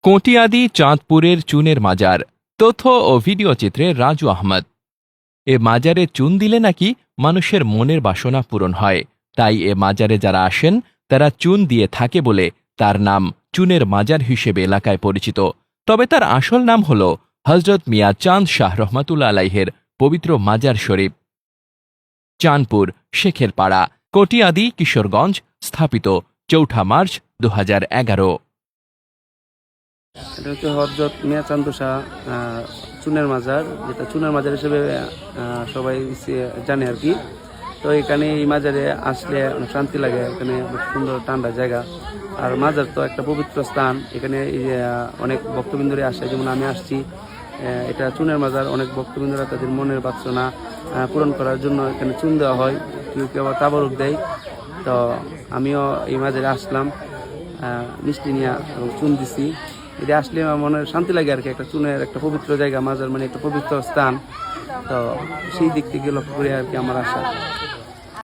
কটিয়াদি চাঁদপুরের চুনের মাজার। তথ্য ও ভিডিও চিত্রে রাজু আহমদ। এ মাজারে চুন দিলে নাকি মানুষের মনের বাসনা পূরণ হয়, তাই এ মাজারে যারা আসেন তারা চুন দিয়ে থাকে বলে তার নাম চুনের মাজার হিসেবে এলাকায় পরিচিত। তবে তার আসল নাম হল হজরত মিয়া চাঁদ শাহ রহমাতুল্লাহ আলাইহের পবিত্র মাজার শরীফ। চাঁদপুর শেখের পাড়া, কটিয়াদি, কিশোরগঞ্জ। স্থাপিত 4 মার্চ 2011। এটা হচ্ছে হযরত মিয়া চান্দ শাহ চুনের মাজার, যেটা চুনের মাজার হিসেবে সবাই জানে আর কি। তো এখানে এই মাজারে আসলে অনেক শান্তি লাগে, এখানে সুন্দর ঠান্ডা জায়গা। আর মাজার তো একটা পবিত্র স্থান, এখানে অনেক ভক্তবৃন্দরা আসে, যেমন আমি আসছি। এটা চুনের মাজার, অনেক ভক্তবৃন্দরা তাদের মনের বাসনা পূরণ করার জন্য এখানে চুন দেওয়া হয়, কেউ কেউ আবার তাবারুক দেয়। তো আমিও এই মাজারে আসলাম, মিষ্টি নিয়ে চুন দিছি। এটা আসলে আমার মনে শান্তি লাগে আর কি। একটা চুনের একটা পবিত্র জায়গা, মাজার মানে একটা পবিত্র স্থান। তো সেই দিক থেকে লক্ষ্য করে আর কি আমার আশা।